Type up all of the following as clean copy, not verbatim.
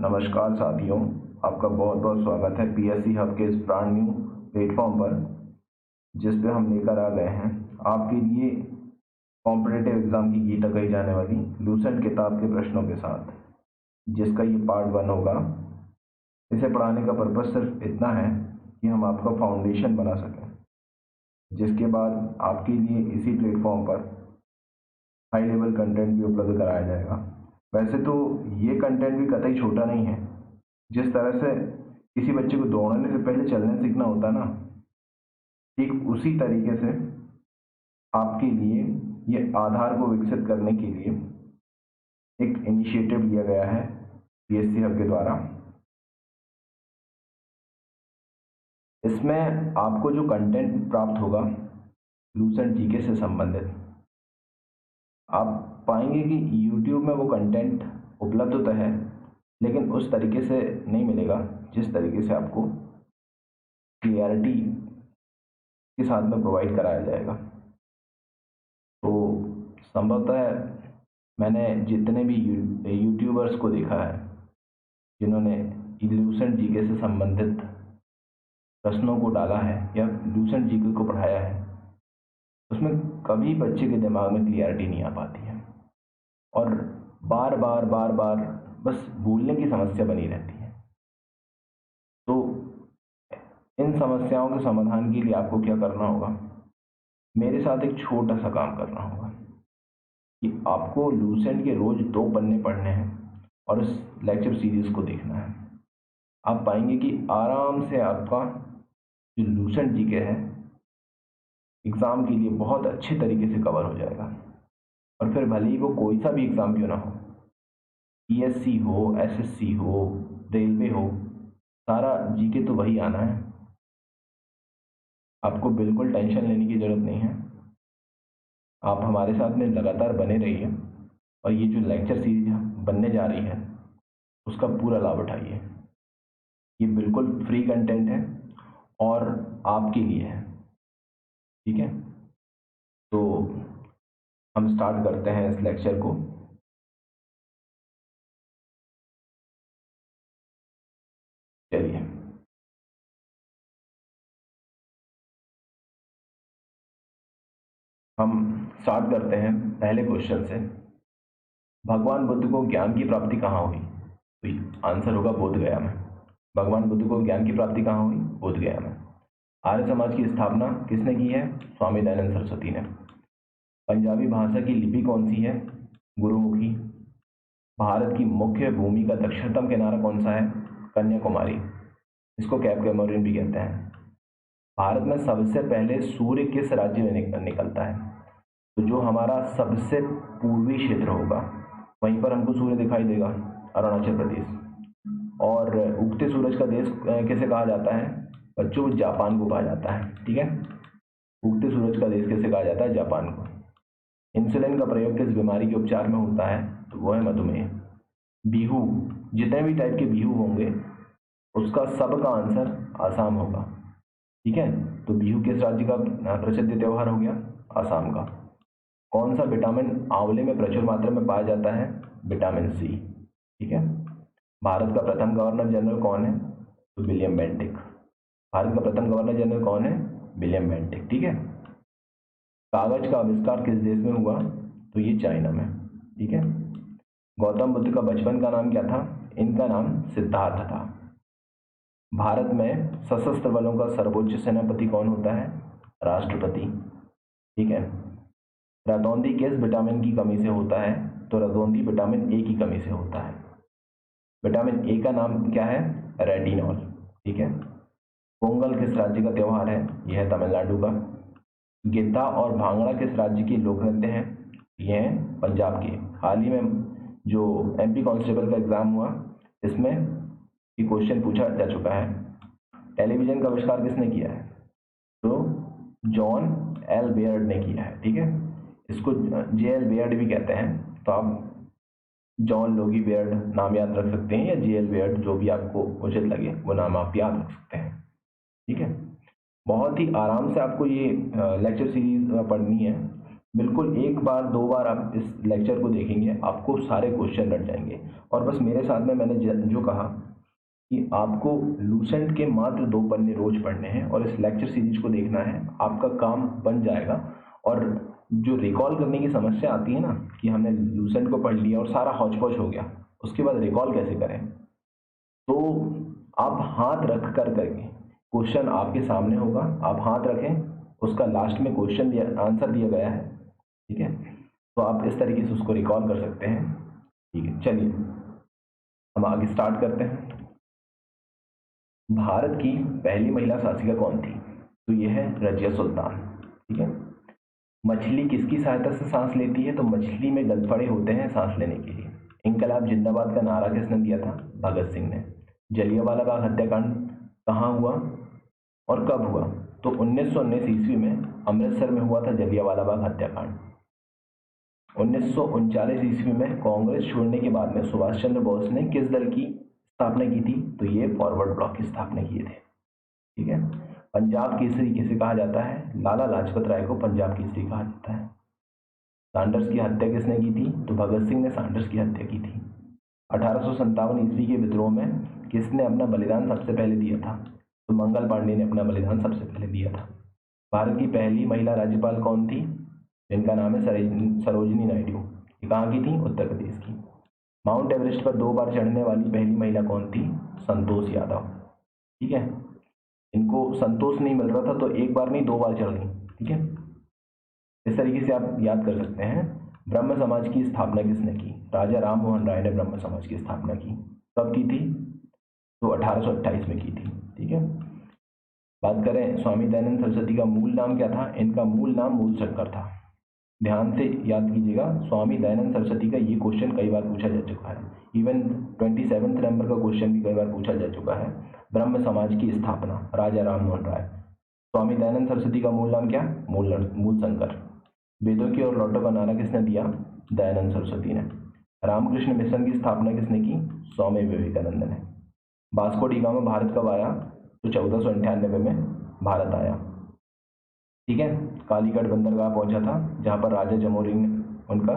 नमस्कार साथियों, आपका बहुत बहुत स्वागत है पीएससी हब के इस ब्रांड न्यू प्लेटफॉर्म पर, जिस पे हम लेकर आ गए हैं आपके लिए कॉम्पिटिटिव एग्जाम की गीता कही जाने वाली लूसेंट किताब के प्रश्नों के साथ, जिसका ये पार्ट 1 होगा। इसे पढ़ाने का पर्पस सिर्फ इतना है कि हम आपका फाउंडेशन बना सकें, जिसके बाद आपके लिए इसी प्लेटफॉर्म पर हाई लेवल कंटेंट भी उपलब्ध कराया जाएगा। वैसे तो ये कंटेंट भी कतई छोटा नहीं है। जिस तरह से किसी बच्चे को दौड़ने से पहले चलने सीखना होता है ना, ठीक उसी तरीके से आपके लिए ये आधार को विकसित करने के लिए एक इनिशिएटिव लिया गया है पीएससी हब के द्वारा। इसमें आपको जो कंटेंट प्राप्त होगा लूसेंट जीके से संबंधित, आप पाएंगे कि यूट्यूब में वो कंटेंट उपलब्ध होता है, लेकिन उस तरीके से नहीं मिलेगा जिस तरीके से आपको क्लियरिटी के साथ में प्रोवाइड कराया जाएगा। तो संभवतः मैंने जितने भी यूट्यूबर्स को देखा है जिन्होंने लूसेंट जीके से संबंधित प्रश्नों को डाला है या लूसेंट जीके को पढ़ाया है, उसमें कभी बच्चे के दिमाग में क्लियरिटी नहीं आ पाती है और बार बार बस भूलने की समस्या बनी रहती है। तो इन समस्याओं के समाधान के लिए आपको क्या करना होगा, मेरे साथ एक छोटा सा काम करना होगा कि आपको लूसेंट के रोज 2 पन्ने पढ़ने हैं और इस लेक्चर सीरीज को देखना है। आप पाएंगे कि आराम से आपका जो लूसेंट जीके है एग्ज़ाम के लिए बहुत अच्छे तरीके से कवर हो जाएगा। और फिर भले ही वो कोई सा भी एग्ज़ाम क्यों ना हो, पीएससी हो, एसएससी हो, रेलवे हो, सारा जीके तो वही आना है। आपको बिल्कुल टेंशन लेने की ज़रूरत नहीं है। आप हमारे साथ में लगातार बने रहिए और ये जो लेक्चर सीरीज बनने जा रही है उसका पूरा लाभ उठाइए। ये बिल्कुल फ्री कंटेंट है और आपके लिए है, ठीक है। तो हम स्टार्ट करते हैं इस लेक्चर को। चलिए, हम स्टार्ट करते हैं पहले क्वेश्चन से। भगवान बुद्ध को ज्ञान की प्राप्ति कहाँ हुई? तो आंसर होगा बोध गया में। भगवान बुद्ध को ज्ञान की प्राप्ति कहाँ हुई? बोध गया में। आर्य समाज की स्थापना किसने की है? स्वामी दयानंद सरस्वती ने। पंजाबी भाषा की लिपि कौन सी है? गुरुमुखी। भारत की मुख्य भूमि का दक्षिणतम किनारा कौन सा है? कन्याकुमारी। इसको कैप कैमोरिन भी कहते हैं। भारत में सबसे पहले सूर्य किस राज्य में निकलता है? तो जो हमारा सबसे पूर्वी क्षेत्र होगा वहीं पर हमको सूर्य दिखाई देगा, अरुणाचल प्रदेश। और उगते सूरज का देश किसे कहा जाता है बच्चों? जापान को कहा जाता है, ठीक है। उगते सूरज का देश किसे कहा जाता है? जापान को। इंसुलिन का प्रयोग किस बीमारी के उपचार में होता है? तो वो है मधुमेह। बिहू, जितने भी टाइप के बिहू होंगे उसका सबका आंसर आसाम होगा, ठीक है। तो बिहू किस राज्य का प्रसिद्ध त्यौहार हो गया? आसाम का। कौन सा विटामिन आंवले में प्रचुर मात्रा में पाया जाता है? विटामिन सी, ठीक है। भारत का प्रथम गवर्नर जनरल कौन है? तो विलियम बेंटिक। भारत का प्रथम गवर्नर जनरल कौन है? विलियम बेंटिक, ठीक है। कागज का आविष्कार किस देश में हुआ? तो ये चाइना में, ठीक है। गौतम बुद्ध का बचपन का नाम क्या था? इनका नाम सिद्धार्थ था। भारत में सशस्त्र बलों का सर्वोच्च सेनापति कौन होता है? राष्ट्रपति, ठीक है। रतौंधी किस विटामिन की कमी से होता है? तो रतौंधी विटामिन ए की कमी से होता है। विटामिन ए का नाम क्या है? रेटिनॉल, ठीक है। पोंगल किस राज्य का त्यौहार है? यह है तमिलनाडु का। गिद्धा और भांगड़ा किस राज्य के लोक नृत्य हैं? ये हैं पंजाब के। हाल ही में जो एमपी कांस्टेबल का एग्जाम हुआ इसमें ये क्वेश्चन पूछा जा चुका है। टेलीविजन का आविष्कार किसने किया है? तो जॉन एल बेयर्ड ने किया है, ठीक है। इसको जे.एल. बेयर्ड भी कहते हैं, तो आप जॉन लोगी बेयर्ड नाम याद रख सकते हैं या जे.एल. बेयर्ड, जो भी आपको उचित लगे वो नाम आप याद रख सकते हैं, ठीक है। बहुत ही आराम से आपको ये लेक्चर सीरीज पढ़नी है। बिल्कुल एक बार दो बार आप इस लेक्चर को देखेंगे आपको सारे क्वेश्चन रट जाएंगे। और बस मेरे साथ में मैंने जो कहा कि आपको लूसेंट के मात्र 2 पन्ने रोज पढ़ने हैं और इस लेक्चर सीरीज को देखना है, आपका काम बन जाएगा। और जो रिकॉल करने की समस्या आती है ना कि हमने लूसेंट को पढ़ लिया और सारा हौच पौच हो गया, उसके बाद रिकॉल कैसे करें, तो आप हाथ रख कर करेंगे। क्वेश्चन आपके सामने होगा, आप हाथ रखें, उसका लास्ट में क्वेश्चन दिया आंसर दिया गया है, ठीक है, तो आप इस तरीके से उसको रिकॉल कर सकते हैं। ठीक है, चलिए हम आगे स्टार्ट करते हैं। भारत की पहली महिला शासिका कौन थी? तो ये है रजिया सुल्तान। ठीक है। मछली किसकी सहायता से सांस लेती है? तो मछली में गलफड़े होते हैं सांस लेने के लिए। इंकलाब जिंदाबाद का नारा किसने दिया था? भगत सिंह ने। जलियांवाला बाग हत्याकांड कहाँ हुआ और कब हुआ? तो 1919 ईस्वी में अमृतसर में हुआ था जलियांवाला बाग हत्याकांड। 1939 ईस्वी में कांग्रेस छोड़ने के बाद में सुभाष चंद्र बोस ने किस दल की स्थापना की थी? तो ये फॉरवर्ड ब्लॉक की स्थापना किए थे। ठीक है। पंजाब केसरी किसे कहा जाता है? लाला लाजपत राय को पंजाब केसरी कहा जाता है। सैंडर्स की हत्या किसने की थी? तो भगत सिंह ने सैंडर्स की हत्या की थी। 1857 ईस्वी के विद्रोह में किसने अपना बलिदान सबसे पहले दिया था? तो मंगल पांडे ने अपना बलिदान सबसे पहले दिया था। भारत की पहली महिला राज्यपाल कौन थी? जिनका नाम है सरोजिनी नायडू। ये कहाँ की थी? उत्तर प्रदेश की। माउंट एवरेस्ट पर 2 बार चढ़ने वाली पहली महिला कौन थी? संतोष यादव। ठीक है। इनको संतोष नहीं मिल रहा था तो एक बार नहीं 2 बार चढ़ गई। ठीक है। इस तरीके से आप याद कर सकते हैं। ब्रह्म समाज की स्थापना किसने की? राजा राम मोहन राय ने ब्रह्म समाज की स्थापना की। कब की थी? तो 1828 में की थी। ठीक है। बात करें स्वामी दयानंद सरस्वती का मूल नाम क्या था? इनका मूल नाम मूलशंकर था। ध्यान से याद कीजिएगा, स्वामी दयानंद सरस्वती का ये क्वेश्चन कई बार पूछा जा चुका है। इवन 27 नंबर का क्वेश्चन भी कई बार पूछा जा चुका है। ब्रह्म समाज की स्थापना राजा राम मोहन राय। स्वामी दयानंद सरस्वती का मूल नाम क्या? मूलशंकर। वेदों की ओर लौटो का नारा किसने दिया? दयानंद सरस्वती ने। रामकृष्ण मिशन की स्थापना किसने की? स्वामी विवेकानंद ने। वास्को डी गामा भारत कब आया? तो 1498 में भारत आया। ठीक है। कालीकट बंदरगाह पहुंचा था जहां पर राजा जमोरिन ने उनका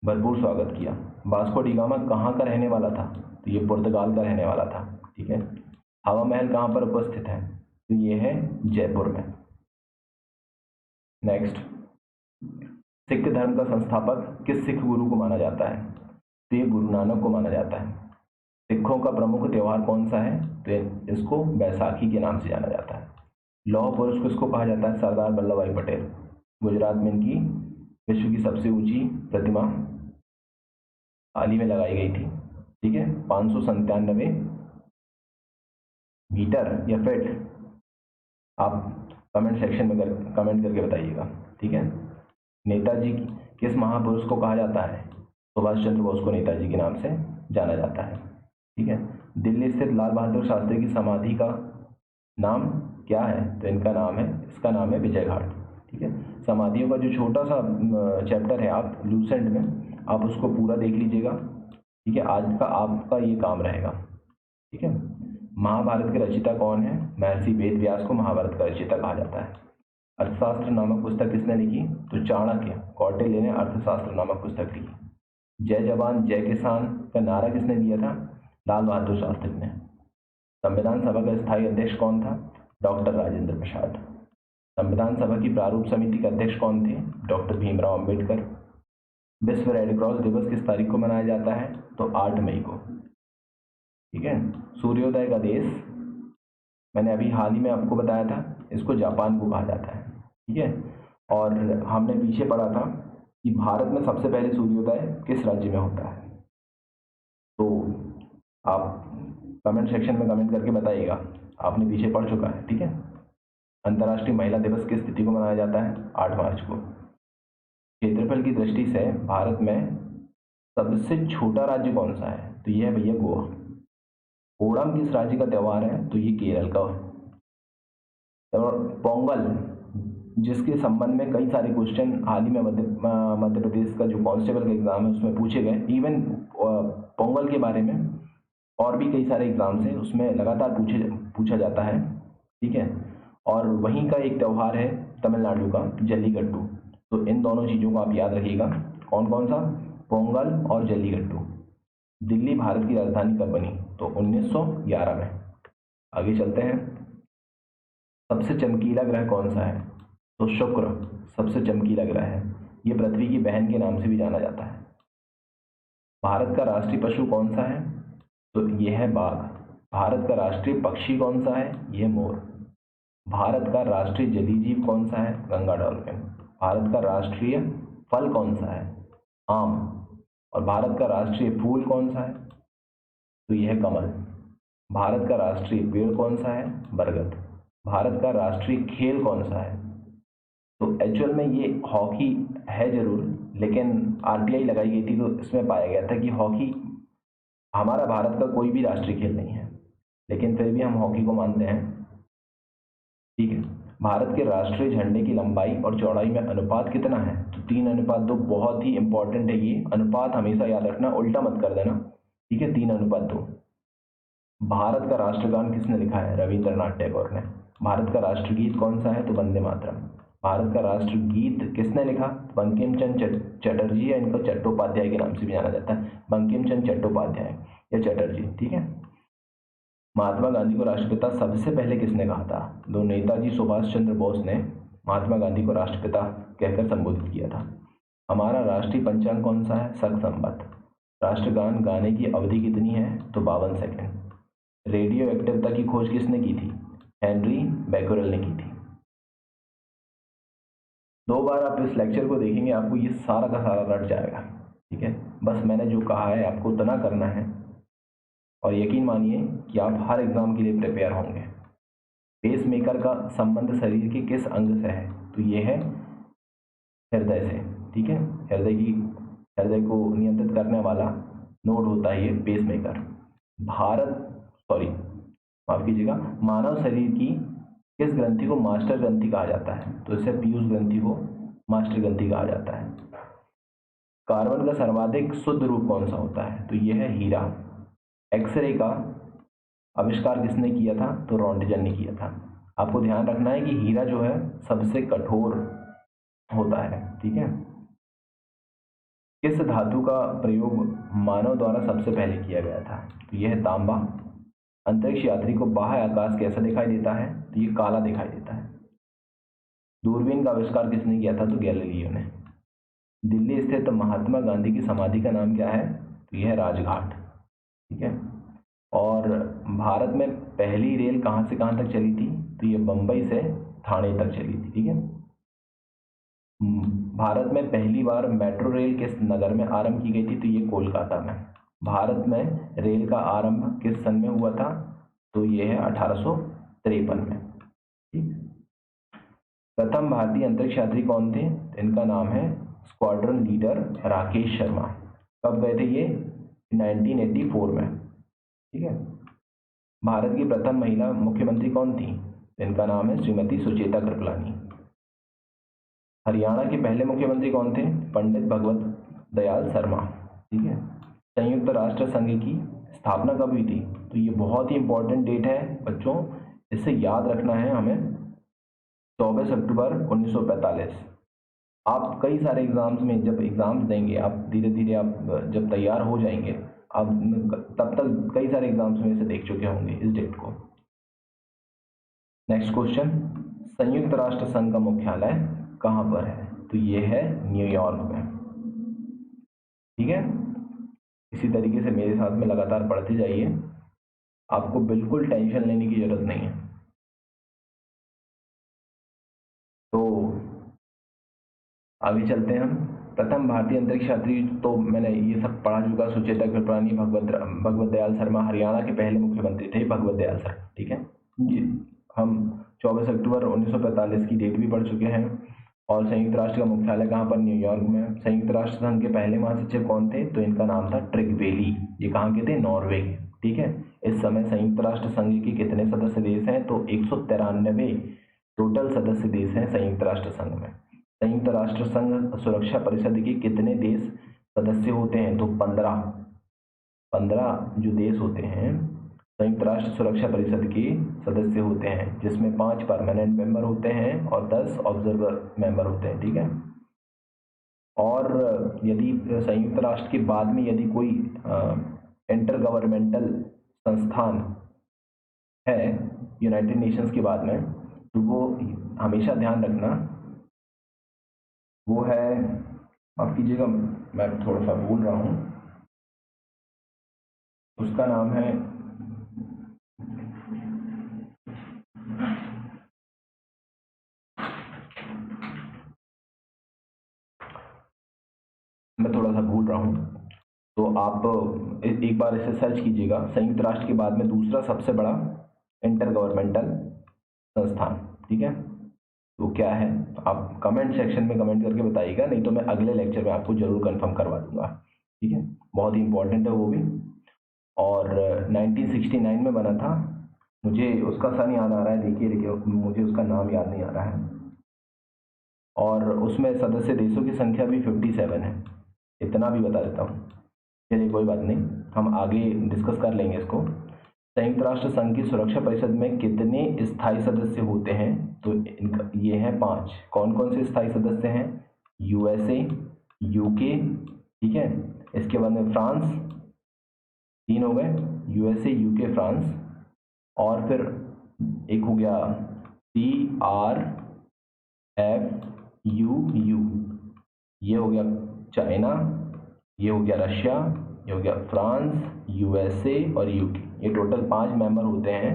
भरपूर स्वागत किया। वास्को डी गामा कहाँ का रहने वाला था? तो ये पुर्तगाल का रहने वाला था। ठीक है। हवा महल कहाँ पर उपस्थित है? तो ये है जयपुर में। नेक्स्ट, सिख धर्म का संस्थापक किस सिख गुरु को माना जाता है? तो ये गुरु नानक को माना जाता है। सिखों का प्रमुख त्योहार कौन सा है? तो इसको बैसाखी के नाम से जाना जाता है। लौह पुरुष किसको कहा जाता है? सरदार वल्लभ भाई पटेल। गुजरात में इनकी विश्व की सबसे ऊंची प्रतिमा हाल ही में लगाई गई थी। ठीक है। 597 मीटर या फीट, आप कमेंट सेक्शन में कमेंट करके बताइएगा। ठीक है। नेताजी किस महापुरुष को कहा जाता है? सुभाष चंद्र बोस को नेताजी के नाम से जाना जाता है। ठीक है। दिल्ली स्थित लाल बहादुर शास्त्री की समाधि का नाम क्या है? तो इसका नाम है विजय घाट। ठीक है। समाधियों का जो छोटा सा चैप्टर है आप लूसेंट में आप उसको पूरा देख लीजिएगा। ठीक है। आज का आपका ये काम रहेगा। ठीक है। महाभारत के रचयिता कौन है? महर्षि वेद व्यास को महाभारत का रचयिता कहा जाता है। अर्थशास्त्र नामक पुस्तक किसने लिखी? तो चाणक्य कौटिल्य ने अर्थशास्त्र नामक पुस्तक लिखी। जय जवान जय किसान का नारा किसने दिया था? लाल बहादुर शास्त्री ने। संविधान सभा का स्थायी अध्यक्ष कौन था? डॉक्टर राजेंद्र प्रसाद। संविधान सभा की प्रारूप समिति के अध्यक्ष कौन थे? डॉक्टर भीमराव अंबेडकर। विश्व रेड क्रॉस दिवस किस तारीख को मनाया जाता है? तो 8 मई को। ठीक है। सूर्योदय का देश, मैंने अभी हाल ही में आपको बताया था, इसको जापान को कहा जाता है। ठीक है। और हमने पीछे पढ़ा था कि भारत में सबसे पहले सूर्योदय किस राज्य में होता है? तो आप कमेंट सेक्शन में कमेंट करके बताइएगा, आपने पीछे पढ़ चुका है। ठीक है। अंतर्राष्ट्रीय महिला दिवस किस तिथि को मनाया जाता है? 8 मार्च को। क्षेत्रफल की दृष्टि से भारत में सबसे छोटा राज्य कौन सा है? तो ये है भैया गोवा। ओणम किस राज्य का त्यौहार है? तो ये केरल का। और पोंगल, जिसके संबंध में कई सारे क्वेश्चन हाल ही में मध्य प्रदेश का जो कांस्टेबल का एग्जाम है उसमें पूछे गए। इवन पोंगल के बारे में और भी कई सारे एग्जाम्स हैं, उसमें लगातार पूछा जाता है। ठीक है। और वहीं का एक त्यौहार है तमिलनाडु का जल्लीकट्टू। तो इन दोनों चीज़ों को आप याद रखिएगा। कौन कौन सा? पोंगल और जल्लीकट्टू। दिल्ली भारत की राजधानी कब बनी? तो 1911 में। आगे चलते हैं। सबसे चमकीला ग्रह कौन सा है? तो शुक्र सबसे चमकीला ग्रह है। ये पृथ्वी की बहन के नाम से भी जाना जाता है। भारत का राष्ट्रीय पशु कौन सा है? तो यह है बाघ। भारत का राष्ट्रीय पक्षी कौन सा है? यह मोर। भारत का राष्ट्रीय जलीय जीव कौन सा है? गंगा डॉल्फिन। भारत का राष्ट्रीय फल कौन सा है? आम। और भारत का राष्ट्रीय फूल कौन सा है? तो यह है कमल। भारत का राष्ट्रीय पेड़ कौन सा है? बरगद। भारत का राष्ट्रीय खेल कौन सा है? तो एक्चुअल में ये हॉकी है जरूर, लेकिन आरटीआई लगाई गई थी तो इसमें पाया गया था कि हॉकी हमारा भारत का कोई भी राष्ट्रीय खेल नहीं है, लेकिन फिर भी हम हॉकी को मानते हैं। ठीक है। भारत के राष्ट्रीय झंडे की लंबाई और चौड़ाई में अनुपात कितना है? तो 3:2। बहुत ही इंपॉर्टेंट है ये अनुपात, हमेशा याद रखना, उल्टा मत कर देना। ठीक है, 3:2। भारत का राष्ट्रगान किसने लिखा है? रविंद्रनाथ टैगोर ने। भारत का राष्ट्रगीत कौन सा है? तो वंदे मातरम। भारत का राष्ट्रगीत किसने लिखा? बंकिम चंद्र चटर्जी, या इनको चट्टोपाध्याय के नाम से भी जाना जाता है, बंकिम चंद्र चट्टोपाध्याय या चटर्जी। ठीक है। महात्मा गांधी को राष्ट्रपिता सबसे पहले किसने कहा था? तो नेताजी सुभाष चंद्र बोस ने महात्मा गांधी को राष्ट्रपिता कहकर संबोधित किया था। हमारा राष्ट्रीय पंचांग कौन सा है? शक संवत। राष्ट्रगान गाने की अवधि कितनी है? तो 52 सेकेंड। रेडियो एक्टिवता की खोज किसने की थी? हेनरी बैकरल ने की थी। 2 बार आप इस लेक्चर को देखेंगे, आपको ये सारा का सारा रट जाएगा। ठीक है, बस मैंने जो कहा है आपको उतना करना है, और यकीन मानिए कि आप हर एग्जाम के लिए प्रिपेयर होंगे। पेस मेकर का संबंध शरीर के किस अंग से है? तो ये है हृदय से। ठीक है, हृदय को नियंत्रित करने वाला नोड होता है ये पेस मेकर। माफ कीजिएगा, मानव शरीर की किस ग्रंथि को मास्टर ग्रंथि कहा जाता है? तो इसे पीयूष ग्रंथि को मास्टर ग्रंथि कहा जाता है। कार्बन का सर्वाधिक शुद्ध रूप कौन सा होता है? तो यह है हीरा। एक्सरे का आविष्कार किसने किया था? तो रॉन्टजन ने किया था। आपको ध्यान रखना है कि हीरा जो है सबसे कठोर होता है। ठीक है। किस धातु का प्रयोग मानव द्वारा सबसे पहले किया गया था? तो यह है तांबा। अंतरिक्ष यात्री को बाह्य आकाश कैसा दिखाई देता है? तो ये काला दिखाई देता है। दूरबीन का आविष्कार किसने किया था? तो गैलीलियो ने। दिल्ली स्थित महात्मा गांधी की समाधि का नाम क्या है? तो यह है राजघाट। ठीक है। और भारत में पहली रेल कहाँ से कहाँ तक चली थी? तो ये बंबई से ठाणे तक चली थी। ठीक है। भारत में पहली बार मेट्रो रेल किस नगर में आरंभ की गई थी? तो ये कोलकाता में। भारत में रेल का आरंभ किस सन में हुआ था? तो ये है 1853 में। ठीक। प्रथम भारतीय अंतरिक्ष यात्री कौन थे? इनका नाम है स्क्वाड्रन लीडर राकेश शर्मा। कब गए थे ये? 1984 में। ठीक है। भारत की प्रथम महिला मुख्यमंत्री कौन थी? इनका नाम है श्रीमती सुचेता कृपलानी। हरियाणा के पहले मुख्यमंत्री कौन थे? पंडित भगवत दयाल शर्मा। ठीक है। संयुक्त राष्ट्र संघ की स्थापना कब हुई थी? तो ये बहुत ही इंपॉर्टेंट डेट है बच्चों, इसे याद रखना है हमें। 24 अक्टूबर 1945। आप कई सारे एग्जाम्स में जब एग्जाम्स देंगे, आप धीरे धीरे आप जब तैयार हो जाएंगे, आप तब तक कई सारे एग्जाम्स में इसे देख चुके होंगे इस डेट को। नेक्स्ट क्वेश्चन, संयुक्त राष्ट्र संघ का मुख्यालय कहाँ पर है? तो ये है न्यूयॉर्क में। ठीक है। इसी तरीके से मेरे साथ में लगातार पढ़ते जाइए, आपको बिल्कुल टेंशन लेने की जरूरत नहीं है। तो आगे चलते हैं हम। प्रथम भारतीय अंतरिक्ष यात्री तो मैंने ये सब पढ़ा चुका, सुचेता कृपलानी, भगवत दयाल शर्मा। हरियाणा के पहले मुख्यमंत्री थे भगवत दयाल शर्मा। ठीक है। ये हम 24 अक्टूबर 1945 की डेट भी पढ़ चुके हैं। और संयुक्त राष्ट्र का मुख्यालय कहाँ पर? न्यूयॉर्क में। संयुक्त राष्ट्र संघ के पहले महासचिव कौन थे? तो इनका नाम था ट्रिगवेली। ये कहाँ के थे? नॉर्वे के। ठीक है। इस समय संयुक्त राष्ट्र संघ के कितने सदस्य देश हैं? तो 193 टोटल सदस्य देश हैं संयुक्त राष्ट्र संघ में। संयुक्त राष्ट्र संघ सुरक्षा परिषद के कितने देश सदस्य होते हैं? तो 15 जो देश होते हैं संयुक्त राष्ट्र सुरक्षा परिषद के सदस्य होते हैं, जिसमें 5 परमानेंट मेंबर होते हैं और 10 ऑब्जर्वर मेंबर होते हैं। ठीक है। और यदि संयुक्त राष्ट्र के बाद में यदि कोई इंटर गवर्नमेंटल संस्थान है यूनाइटेड नेशंस के बाद में, तो वो हमेशा ध्यान रखना, वो है, माफ कीजिएगा मैं थोड़ा सा भूल रहा हूँ, उसका नाम है मैं थोड़ा सा भूल रहा हूँ, तो आप एक बार इसे सर्च कीजिएगा। संयुक्त राष्ट्र के बाद में दूसरा सबसे बड़ा इंटर गवर्नमेंटल संस्थान, ठीक है। तो क्या है, आप कमेंट सेक्शन में कमेंट करके बताइएगा, नहीं तो मैं अगले लेक्चर में आपको जरूर कंफर्म करवा दूंगा, ठीक है। बहुत ही इंपॉर्टेंट है वो भी, और 1969 में बना था। मुझे उसका सन याद आ रहा है, देखिए मुझे उसका नाम याद नहीं आ रहा है। और उसमें सदस्य देशों की संख्या भी 57 है, इतना भी बता देता हूँ। चलिए कोई बात नहीं, हम आगे डिस्कस कर लेंगे इसको। संयुक्त राष्ट्र संघ की सुरक्षा परिषद में कितने स्थायी सदस्य होते हैं? तो इनका ये हैं 5। कौन कौन से स्थायी सदस्य हैं? यूएसए, यूके, ठीक है, इसके बाद में फ्रांस, 3 हो गए, यूएसए, यूके, फ्रांस, और फिर एक हो गया CRFU, ये हो गया चाइना, ये हो गया रशिया, ये हो गया फ्रांस, यूएसए और यूके। ये टोटल 5 मेंबर होते हैं,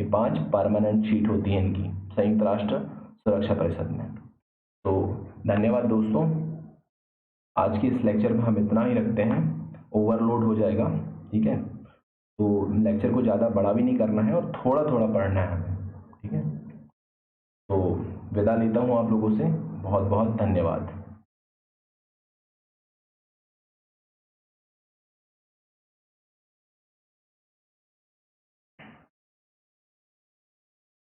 ये 5 परमानेंट सीट होती हैं इनकी संयुक्त राष्ट्र सुरक्षा परिषद में। तो धन्यवाद दोस्तों, आज के इस लेक्चर में हम इतना ही रखते हैं, ओवरलोड हो जाएगा, ठीक है। तो लेक्चर को ज़्यादा बड़ा भी नहीं करना है और थोड़ा थोड़ा पढ़ना है हमें, ठीक है। तो विदा लेता हूँ आप लोगों से, बहुत बहुत धन्यवाद।